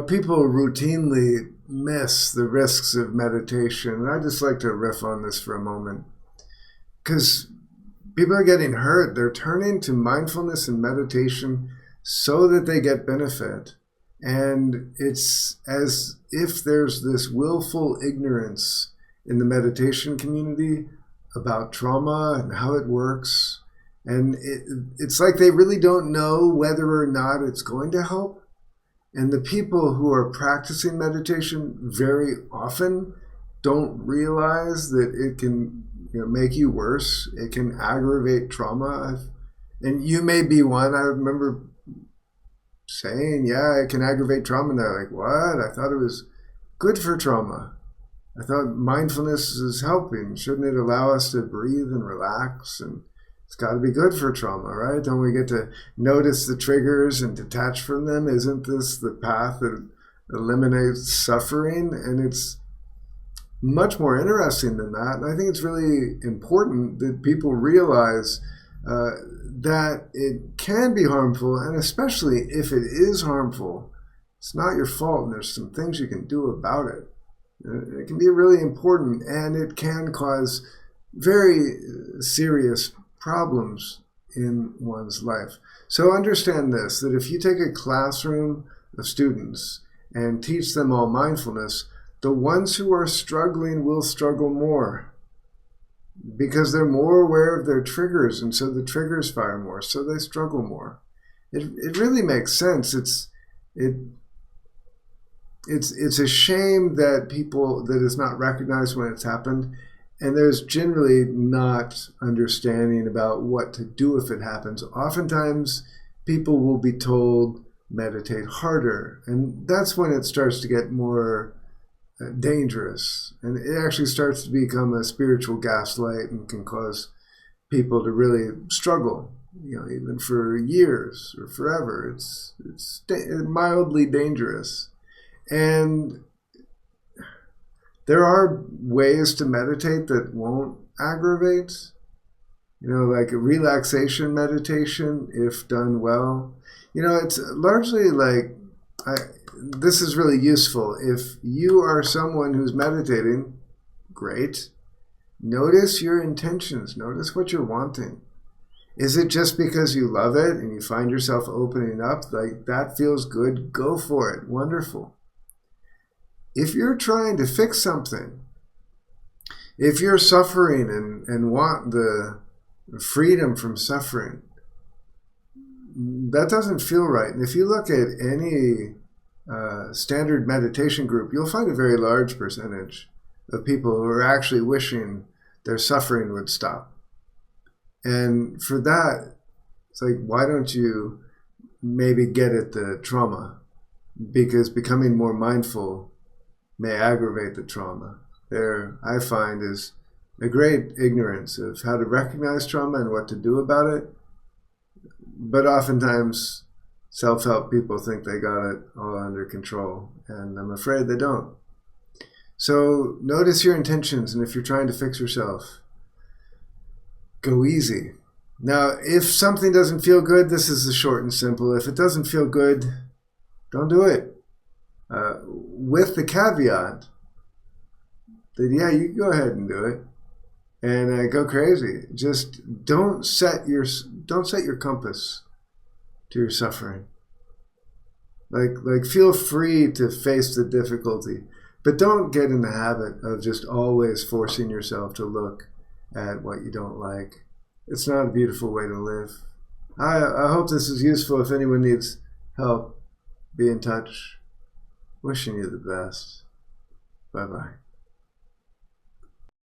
People routinely miss the risks of meditation. And I just like to riff on this for a moment because people are getting hurt. They're turning to mindfulness and meditation so that they get benefit. And it's as if there's this willful ignorance in the meditation community about trauma and how it works. And it's like they really don't know whether or not it's going to help. And the people who are practicing meditation very often don't realize that it can make you worse. It can aggravate trauma. And you may be one. I remember saying, yeah, it can aggravate trauma. And they're like, what? I thought it was good for trauma. I thought mindfulness is helping. Shouldn't it allow us to breathe and relax? And it's got to be good for trauma, right? Don't we get to notice the triggers and detach from them? Isn't this the path that eliminates suffering? And it's much more interesting than that. And I think it's really important that people realize that it can be harmful, and especially if it is harmful, it's not your fault, and there's some things you can do about it. It can be really important, and it can cause very serious problems in one's life. So understand this, that if you take a classroom of students and teach them all mindfulness, the ones who are struggling will struggle more because they're more aware of their triggers, and so the triggers fire more, so they struggle more. It really makes sense. It's a shame that it's not recognized when it's happened. And there's generally not understanding about what to do if it happens. Oftentimes, people will be told, meditate harder. And that's when it starts to get more dangerous. And it actually starts to become a spiritual gaslight and can cause people to really struggle, even for years or forever. It's mildly dangerous. And there are ways to meditate that won't aggravate, like a relaxation meditation, if done well. It's largely like, this is really useful. If you are someone who's meditating, great. Notice your intentions. Notice what you're wanting. Is it just because you love it and you find yourself opening up? Like, that feels good, go for it. Wonderful. If you're trying to fix something, if you're suffering and want the freedom from suffering, that doesn't feel right. And if you look at any standard meditation group, you'll find a very large percentage of people who are actually wishing their suffering would stop. And for that, it's like, why don't you maybe get at the trauma? Because becoming more mindful may aggravate the trauma. There, I find, is a great ignorance of how to recognize trauma and what to do about it. But oftentimes, self-help people think they got it all under control, and I'm afraid they don't. So notice your intentions, and if you're trying to fix yourself, go easy. Now, if something doesn't feel good, this is the short and simple. If it doesn't feel good, don't do it. With the caveat that, yeah, you can go ahead and do it and go crazy. Just don't set your compass to your suffering. Like feel free to face the difficulty, but don't get in the habit of just always forcing yourself to look at what you don't like. It's not a beautiful way to live. I hope this is useful. If anyone needs help, be in touch. Wishing you the best. Bye-bye.